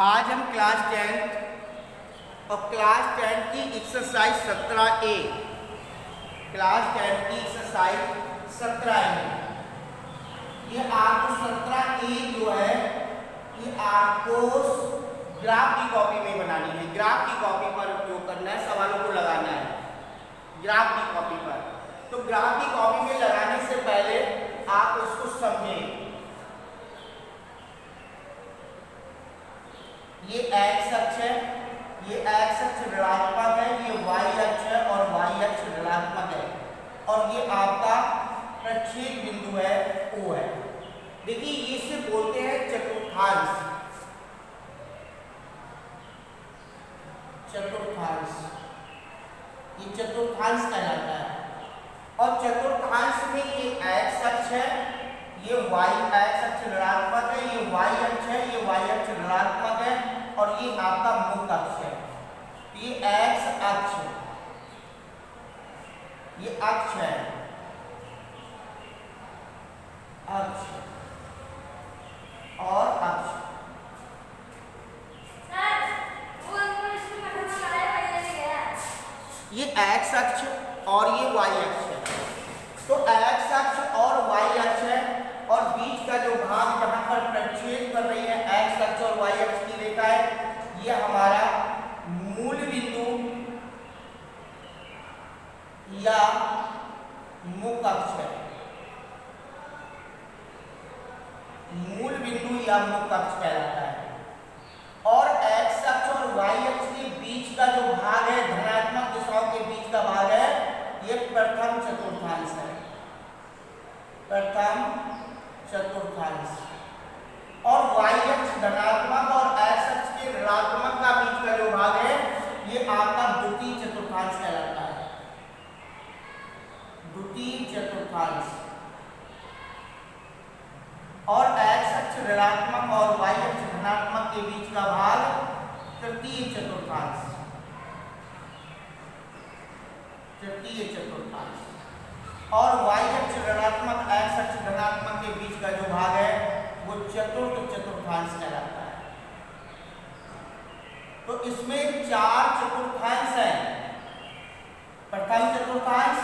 आज हम क्लास 10 और क्लास 10 की एक्सरसाइज 17A क्लास 10 की एक्सरसाइज 17A ये आपको 17A जो है ये आपको ग्राफ की कॉपी में बनानी है। ग्राफ की कॉपी पर उपयोग करना है, सवालों को लगाना है ग्राफ की कॉपी पर। तो ग्राफ की कॉपी में लगाने से पहले आप उसको समझें। ये x अक्ष है, ये x अक्ष ऋणात्मक है, ये y अक्ष है और y अक्ष ऋणात्मक है और ये आपका प्रक्षेप बिंदु है O है। देखिए इसे बोलते हैं चतुर्थांश। चतुर्थांश ये चतुर्थांश कहलाता है और चतुर्थांश में ये x अक्ष है, ये y x अक्ष ऋणात्मक है, ये y अक्ष है, ये y अक्ष ऋणात्मक है और ये आपका मुक्त अक्ष है। ये x अक्ष ये अक्ष है, अक्ष और अक्ष। ये x अक्ष और ये y अक्ष है। तो x अक्ष और y अक्ष है और बीच का जो भाग जहां पर प्रक्षेप कर रही है x अक्ष और y अक्ष की रेखा है, ये हमारा मूल बिंदु या मुक्त अक्ष है। मूल बिंदु या मुक्त अक्ष कहलाता है। और x अक्ष और y अक्ष के बीच का जो भाग है, धनात्मक दिशाओं के बीच का भाग है, ये प्रथम चतुर्थांश है। प्रथम चतुर्थांश। और y अक्ष धनात्मक और x अक्ष के ऋणात्मक का बीच का जो भाग है, ये आपका द्वितीय चतुर्थांश कहलाता है। द्वितीय चतुर्थांश। और x अक्ष ऋणात्मक और y अक्ष धनात्मक के बीच का भाग तृतीय चतुर्थांश। तृतीय चतुर्थांश। और y अक्ष ऋणात्मक x अक्ष धनात्मक के बीच का जो भाग है वो चतुर्थ चतुर्थांश कहलाता है। तो इसमें चार चतुर्थांश हैं। प्रथम चतुर्थांश,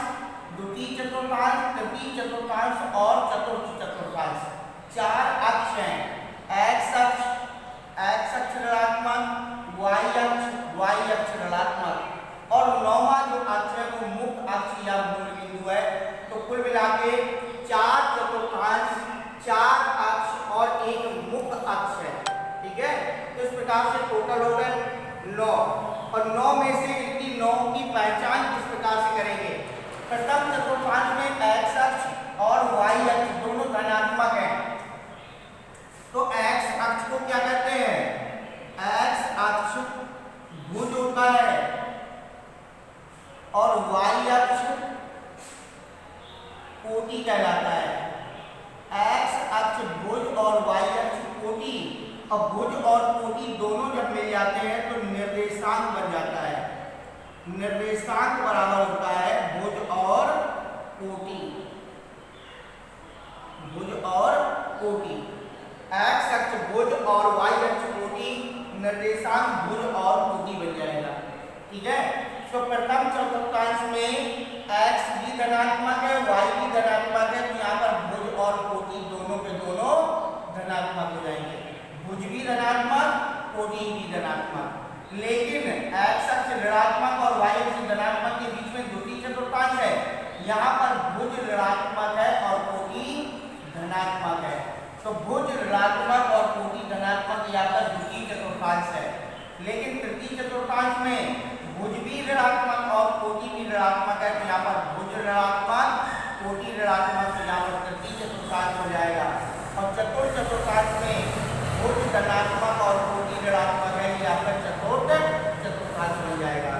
द्वितीय चतुर्थांश, तृतीय चतुर्थांश और चतुर्थ चतुर्थांश। चार अक्ष हैं। x अक्ष ऋणात्मक, y अक्ष ऋणात्मक और नौवां जो अक्ष है वो मुक्त अक्ष या मूल बिंदु है। तो कुल मिला के चार चतुर्थांश, चार अक्ष और एक मुक्त अक्ष है। ठीक है, तो इस प्रकार से टोटल हो गए 9 और 9 में से इनकी 9 की पहचान किस प्रकार से करेंगे। प्रथम चतुर्थांश में x अक्ष और y अक्ष दोनों धनात्मक हैं। तो x अक्ष को क्या कहते हैं? x अक्ष भुज होता है और y अक्ष कोटि कहलाता है। x अक्ष भुज और y अक्ष कोटि, और भुज और कोटि दोनों जब मिल जाते हैं तो निर्देशांक बन जाता है। निर्देशांक बराबर होता है भुज और कोटि। भुज और कोटि। x अक्ष भुज और y अक्ष कोटि, निर्देशांक भुज और कोटि बन जाएगा। ठीक है, तो प्रथम चतुर्थांश में x भी धनात्मक है, y भी धनात्मक है, तो यहाँ पर भुज और कोटि दोनों के दोनों धनात्मक हो जाएंगे। भुज भी धनात्मक, कोटि भी धनात्मक। लेकिन x अक्ष ऋणात्मक और y अक्ष धनात्मक के बीच में द्वितीय चतुर्थांश है। यहाँ पर भुज ऋणात्मक है और कोटि धनात्मक है। तो भुज ऋणात्मक और कोटि धनात्मक यहाँ पर द्वितीय चतुर्थांश है। लेकिन तृतीय चतुर्थांश में भुज भी ऋणात्मक और कोटि भी ऋणात्मक है। तो यहाँ पर भुज ऋणात्मक, कोटि ऋणात्मक, तो यहाँ पर तृतीय चतुर्थांश हो जाएगा। और चतुर्थ चतुर्थांश में भुज धनात्मक और कोटि ऋणात्मक है, यहाँ पर चतुर्थ चतुर्थांश बन जाएगा।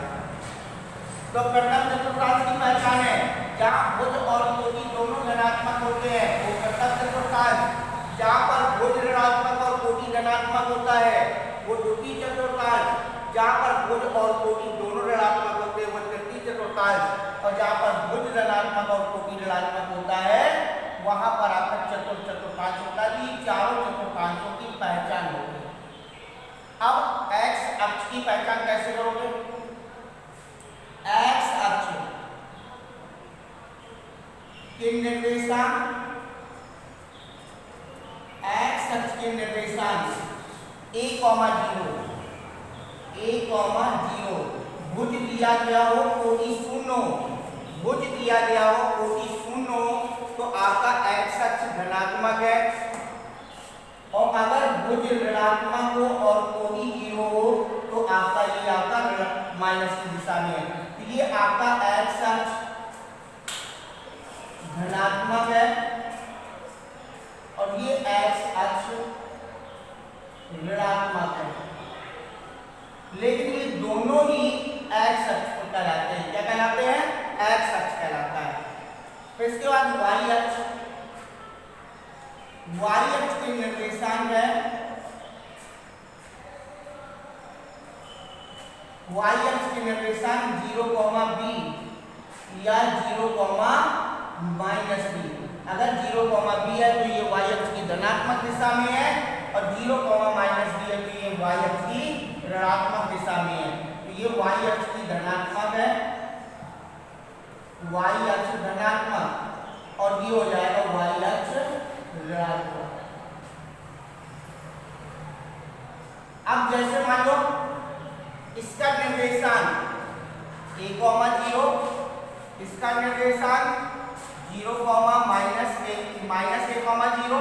तो प्रथम चतुर्थांश की पहचान है जहाँ भुज और कोटि दोनों धनात्मक होते हैं वो प्रथम चतुर्थांश। जहाँ पर भुज ऋणात्मक और कोटि धनात्मक होता है वो द्वितीय चतुर्थांश। जहाँ पर भुज और कोटि दोनों ऋणात्मक होते हैं वो तृतीय चतुर्थांश। और जहाँ पर भुज धनात्मक और कोटि ऋणात्मक होता है वहां पर आपका चतुर्थ चतुर्थांश होता है। चारों चतुर्थांशों की पहचान होगी। अब a कॉमा जीरो भुज दिया गया हो कोटि शून्य हो, भुज दिया गया हो कोटि शून्य हो तो आपका x अक्ष धनात्मक है, और अगर भुज ऋणात्मक हो और कोटि जीरो हो तो आपका ये आपका माइनस की दिशा में है। तो ये आपका x अक्ष धनात्मक है और ये x अक्ष ऋणात्मक है, लेकिन ये दोनों ही x अक्ष को कहलाते हैं। क्या कहलाते हैं? x अक्ष कहलाता है। फिर इसके बाद y अक्ष के निर्देशांक है y अक्ष के निर्देशांक 0, b या 0, -b। अगर 0, b है तो ये y अक्ष की धनात्मक दिशा में है और 0, -b है तो ये y अक्ष की ऋणात्मक दिशा में है। तो ये y अक्ष की धनात्मक है, y अक्ष धनात्मक, और ये हो जाएगा y अक्ष ऋणात्मक। अब जैसे मान लो इसका निर्देशांक a, 0, इसका निर्देशांक 0, -a, 0,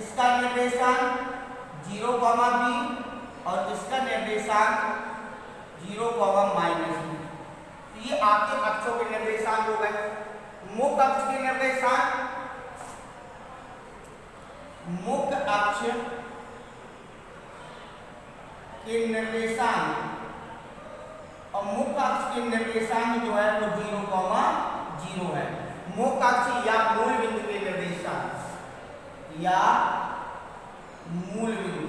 इसका निर्देशांक 0, b और इसका निर्देशांक 0, -b। तो ये आपके अक्षों के निर्देशांक हो गए। मुख्य अक्ष के निर्देशांक, मुख्य अक्ष के निर्देशांक और मुख्य अक्ष के निर्देशांक जो है वो 0, 0 है। मुख्य अक्ष या मूल बिंदु के निर्देशांक या मूल बिंदु,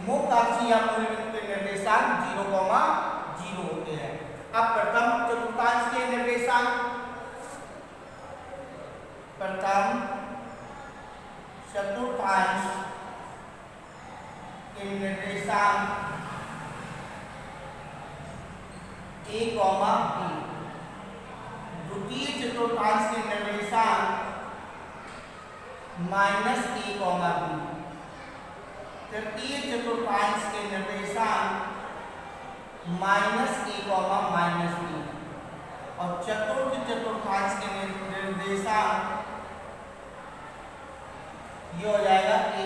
मुख्य अक्ष या मूल बिंदु के निर्देशांक 0, 0 होते हैं। अब प्रथम चतुर्थांश के निर्देशांक, प्रथम चतुर्थांश के निर्देशांक a, b, द्वितीय चतुर्थांश के निर्देशांक -a, b, तृतीय चतुर्थांश के निर्देशांक -a, -b, और चतुर्थ चतुर्थांश के निर्देशांक ये हो जाएगा a,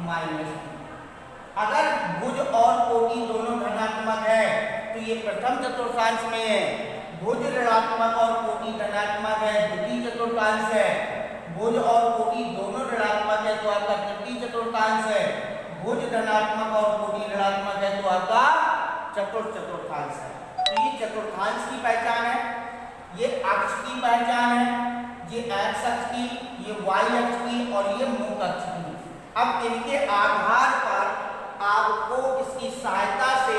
-b। अगर भुज और कोटि दोनों धनात्मक है तो ये प्रथम चतुर्थांश में है, भुज ऋणात्मक और कोटि धनात्मक है द्वितीय चतुर्थांश है, भुज और कोटि दोनों ऋणात्मक है तो आपका तृतीय चतुर्थांश है, भुज धनात्मक और कोटि ऋणात्मक है तो आपका चतुर्थ चतुर्थांश है। तो ये चतुर्थांश की पहचान है, ये अक्ष की पहचान है, ये x अक्ष की, ये y अक्ष की और ये मुख्य अक्ष की। अब इनके आधार पर आपको इसकी सहायता से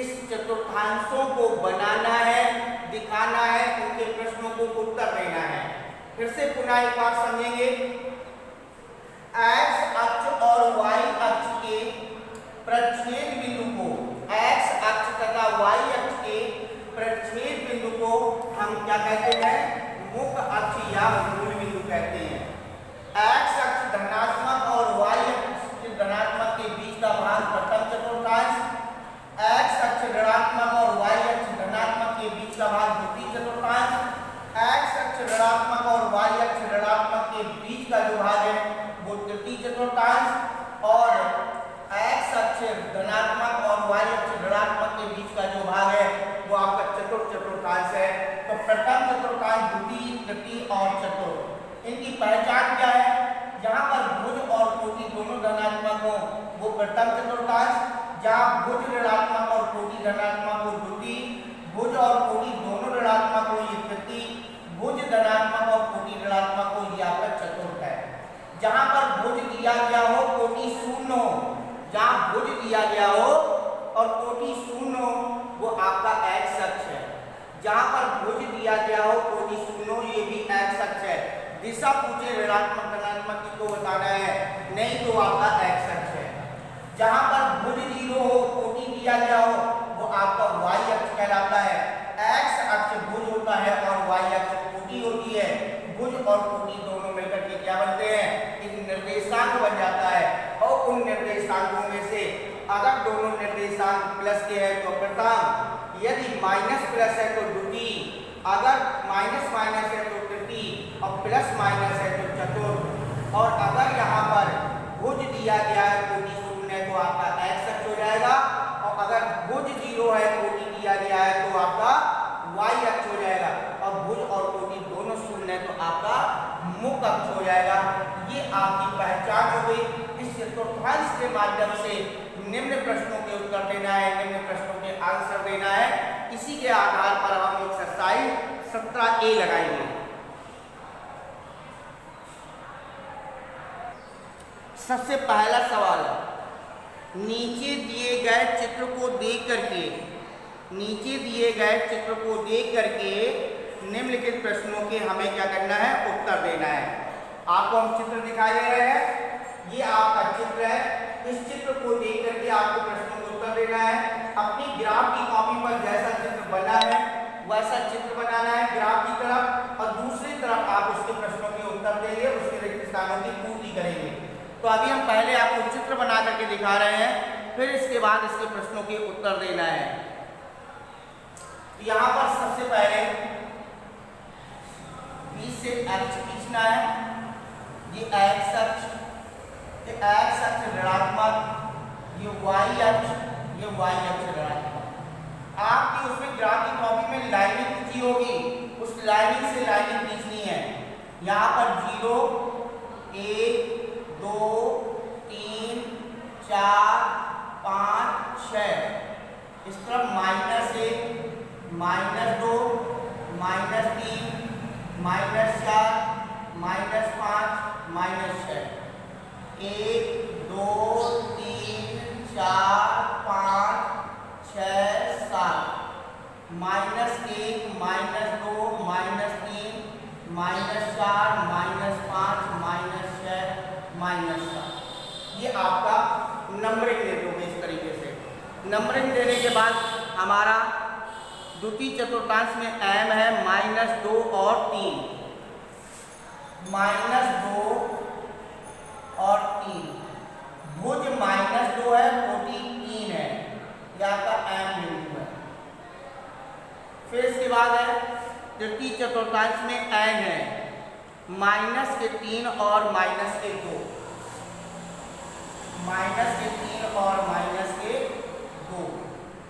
इस चतुर्थांशों को बनाना है, दिखाना है, उनके प्रश्नों को उत्तर देना है। फिर से पुनः एक बार समझेंगे। x अक्ष और y अक्ष के प्रच्छेद बिंदु को, x अक्ष तथा y अक्ष के प्रच्छेद बिंदु को हम क्या कहते हैं? मुख्य अक्ष या मूल बिंदु कहते हैं। x अक्ष धनात्मक और y अक्ष धनात्मक के बीच का भाग प्रथम चतुर्थांश, x अक्ष ऋणात्मक और y अक्ष धनात्मक के बीच का भाग द्वितीय चतुर्थांश, x अक्ष ऋणात्मक और y अक्ष ऋणात्मक के बीच का जो भाग है वो तृतीय चतुर्थांश, और x अक्ष धनात्मक और y अक्ष ऋणात्मक के बीच का जो भाग है वो आपका चतुर्थ चतुर्थांश है। तो प्रथम चतुर्थांश, द्वितीय, तृतीय और चतुर्थ, इनकी पहचान क्या है? जहां पर भुज और कोटि दोनों धनात्मक हो वो प्रथम चतुर्थांश, जहां भुज ऋणात्मक और कोटि धनात्मक हो द्वितीय, भुज और कोटि दोनों ऋणात्मक हो ये तृतीय, भुज धनात्मक और कोटि ऋणात्मक हो ये आपका चतुर्थ है। जहां पर भुज दिया गया हो कोटि शून्य हो, जहां भुज दिया गया हो और कोटि शून्य हो वो आपका x अक्ष है। जहां पर भुज दिया गया हो कोटि शून्य हो ये भी x अक्ष है। दिशा पूछे ऋणात्मक धनात्मक की को बताना है, नहीं तो आपका x अक्ष है। जहां पर भुज 0 हो, कोटि दिया गया हो वो आपका y अक्ष कहलाता है। x अक्ष भुज होता है और y अक्ष कोटि होती है। भुज और कोटि दोनों मिलकर के क्या बनते हैं? एक निर्देशांक निर्देशांक बन जाता है। और उन निर्देशांकों में से अगर दोनों निर्देशांक प्लस के हैं तो प्रथम, यदि माइनस प्लस है तो द्वितीय, अगर माइनस माइनस है तो तृतीय और प्लस माइनस है तो चतुर्थ। और अगर यहाँ पर भुज दिया गया है कोटि शून्य तो आपका x अक्ष हो जाएगा, और अगर भुज 0 है कोटि दिया गया है तो आपका y अक्ष हो जाएगा, और भुज और कोटि दोनों शून्य है तो आपका मुख अक्ष हो जाएगा। ये आपकी पहचान हो गई। इस चतुर्थांश के माध्यम से निम्न प्रश्नों के उत्तर देना है, निम्न प्रश्नों के आंसर देना है। इसी के आधार पर हम एक्सरसाइज 17A लगाएंगे। सबसे पहला सवाल, नीचे दिए गए चित्र को देख करके निम्नलिखित प्रश्नों के हमें क्या करना है, उत्तर देना है। आपको हम चित्र दिखाई दे रहे हैं, ये आपका चित्र है। इस चित्र को देख करके आपको प्रश्नों को उत्तर देना है। अपनी ग्राफ की कॉपी पर जैसा चित्र बना है वैसा चित्र बनाना है ग्राफ की तरफ, और दूसरी तरफ आप उसके प्रश्नों के उत्तर देंगे, उसके रिक्त स्थानों की पूर्ति करेंगे। तो अभी हम पहले आपको चित्र बना करके दिखा रहे हैं, फिर इसके बाद इसके प्रश्नों के उत्तर देना है। यहाँ पर सबसे पहले B से H खींचना है। ये X अक्ष, ऋणात्मक, ये Y अक्ष ऋणात्मक। आपकी उसमें ग्राफ की कॉपी में लाइनिंग खींची होगी, उस लाइनिंग से लाइनिंग खींचनी है। यहाँ पर 0, 1, 2, 3, 4, 5, 6, इस तरफ -1, -2, -3, -4, -5, -6, 1, 2, 3, 4, 5, 6, 7, -1, -2, -3, -4, -5, -6, ये आपका नंबरिंग दे दोगे। इस तरीके से नंबरिंग देने के बाद हमारा द्वितीय चतुर्थांश में m है -2 और 3, -2 और 3, भुज -2 है, कोटि 3 है, यह आपका m बिंदु है। फिर इसके बाद है तृतीय चतुर्थांश में n है -3 और -2, -3 और -2,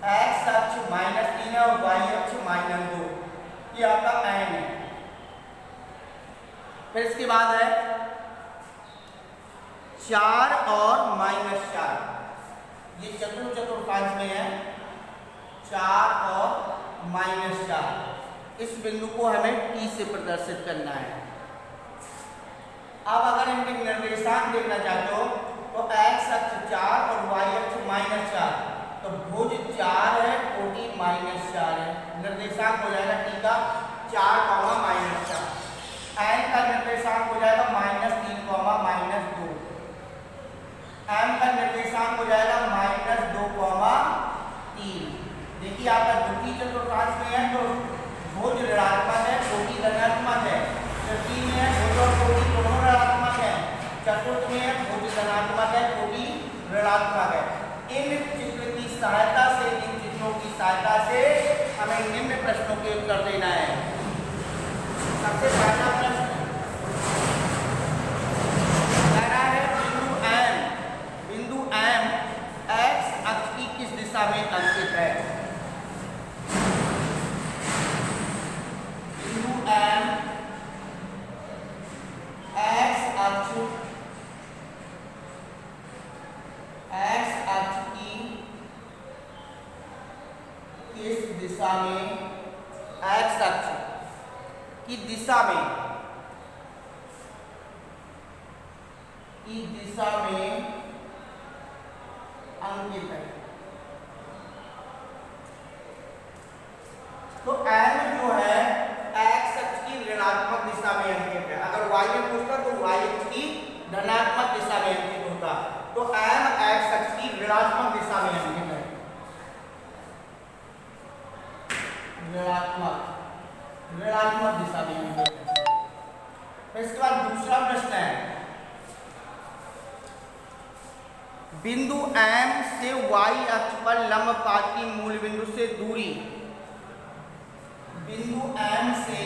x अक्ष -3 है और y अक्ष -2, ये आपका n है। फिर इसके बाद है 4 और -4, ये चतुर्थांश में है 4 और -4। इस बिंदु को हमें T से प्रदर्शित करना है। अब अगर इनके निर्देशांक देखना चाहते हो तो x अक्ष 4 और y अक्ष -4, तो भुज 4 है, कोटि -4 है। निर्देशांक हो जाएगा T का 4, -4। n का निर्देशांक हो जाएगा -3, -2। m का निर्देशांक हो जाएगा -2, 3। देखिए आपका द्वितीय चतुर्थांश में है तो भुज ऋणात्मक है, कोटि धनात्मक है। तृतीय में है भुज और कोटि दोनों ऋणात्मक है। चतुर्थ में है भुज धनात्मक है, कोटि ऋणात्मक है। इन चित्रों की सहायता से हमें निम्न प्रश्नों के उत्तर देना है। सबसे पहला प्रश्न है बिंदु M x अक्ष की किस दिशा में अंकित है? बिंदु M x अक्ष की किस दिशा में, x अक्ष की दिशा में अंकित है। तो m जो है x अक्ष की ऋणात्मक दिशा में अंकित है। अगर y में पूछता तो y अक्ष की धनात्मक दिशा में अंकित होता, तो m x अक्ष की ऋणात्मक दिशा में अंकित है। ऋणात्मक दिशा में अंकित है। फिर इसके बाद दूसरा प्रश्न है बिंदु M से y अक्ष पर लंब पाद की मूल बिंदु से दूरी, बिंदु M से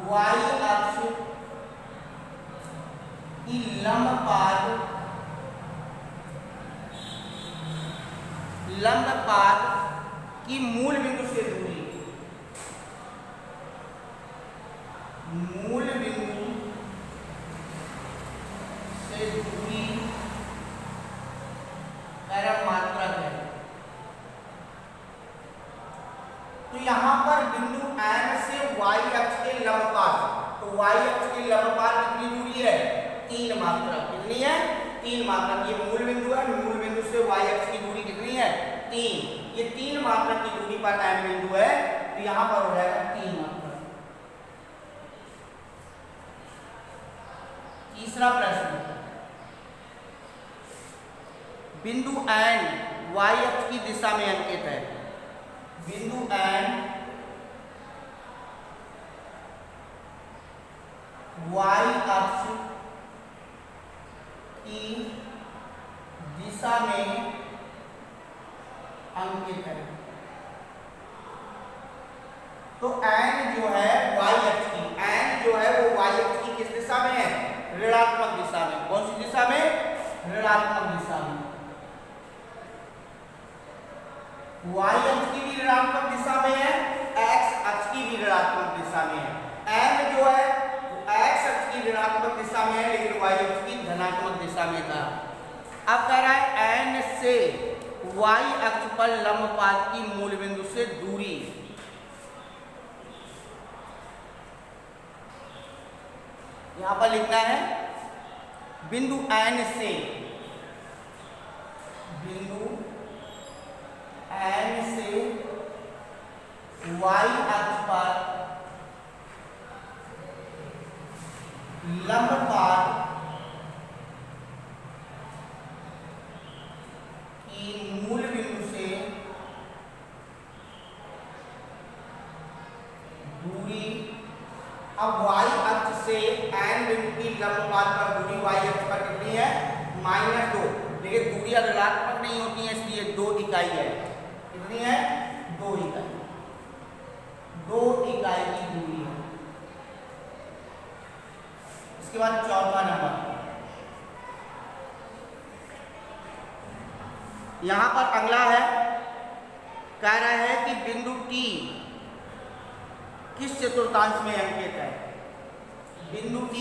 y अक्ष की लंब पाद की मूल बिंदु से दूरी, परम मात्रक है। तो यहां पर बिंदु M से y अक्ष के लंबपात, तो y अक्ष के लंबपात कितनी दूरी है? 3 मात्रक। कितनी है? 3 मात्रक। ये मूल बिंदु है, मूल बिंदु से y अक्ष की दूरी कितनी है? 3। ये 3 मात्रक की दूरी पर M बिंदु है, तो यहां पर हो जाएगा 3 मात्रक। तीसरा प्रश्न, बिंदु N y अक्ष की दिशा में अंकित है। बिंदु N y अक्ष की दिशा में अंकित है। तो N जो है y अक्ष की, N जो है वो y अक्ष की किस दिशा में है? ऋणात्मक दिशा में। कौन सी दिशा में? ऋणात्मक दिशा में। y अक्ष की भी ऋणात्मक दिशा में है, x अक्ष की भी ऋणात्मक दिशा में है। M जो है x अक्ष की ऋणात्मक दिशा में है, लेकिन y अक्ष की धनात्मक दिशा में था। अब कह रहा है N से y अक्ष पर लंब पाद की मूल बिंदु से दूरी। यहां पर लिखना है बिंदु N से y अक्ष पर लंब पाद की मूल बिंदु से दूरी। अब y अक्ष से n बिंदु की लंब पाद पर दूरी y अक्ष पर कितनी है? -2। लेकिन दूरियां ऋणात्मक नहीं होती हैं, इसलिए 2 इकाई है। कितनी है? 2 इकाई। 2 इकाई की दूरी है। इसके बाद चौथा नंबर, यहां पर अगला है, कह रहा है कि बिंदु T किस चतुर्थांश में अंकित है? बिंदु T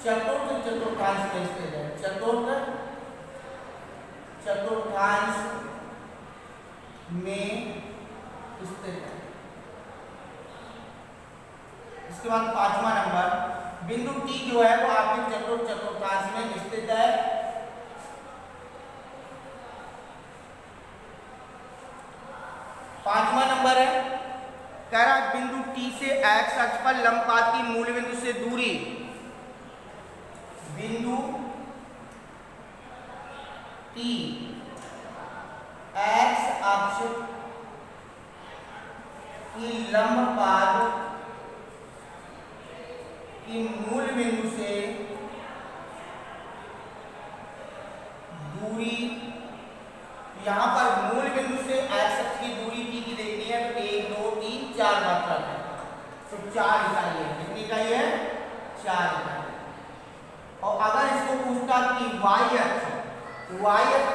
चतुर्थ चतुर्थांश में स्थित है। चतुर्थ चतुर्थांश में स्थित है। इसके बाद पांचवा नंबर, बिंदु T जो है वो आपके चतुर्थ चतुर्थांश में स्थित है। पांचवा नंबर है, कह रहा है बिंदु T से x अक्ष पर लंब पाद की मूल बिंदु से दूरी। बिंदु T x अक्ष की लंब पाद की मूल बिंदु से दूरी। यहां पर मूल बिंदु से x अक्ष की दूरी T की देखनी है, तो 1 2 3 4 मात्रक है, तो 4 इकाई है। कितनी इकाई है? 4 इकाई। और अगर इसको पूछता कि y अक्ष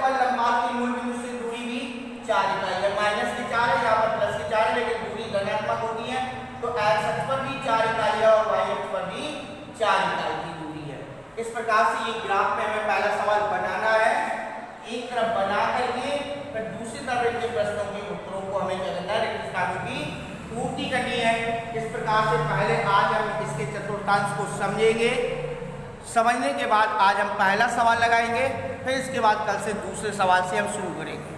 पर लंब पाद की मूल बिंदु से दूरी भी 4 इकाई है। माइनस की 4 है, यहाँ पर प्लस की 4 है, लेकिन दूरी धनात्मक होती है, तो x अक्ष पर भी 4 इकाई है और y अक्ष पर भी 4 इकाई की दूरी है। इस प्रकार से ये ग्राफ में हमें पहला सवाल बनाना है, एक तरफ बना करके फिर दूसरी तरफ के प्रश्नों के उत्तरों को हमें क्या करना है? रिक्त स्थानों की पूर्ति करनी है। इस प्रकार से पहले आज हम इसके चतुर्थांश को समझेंगे। समझने के बाद आज हम पहला सवाल लगाएंगे, फिर इसके बाद कल से दूसरे सवाल से हम शुरू करेंगे।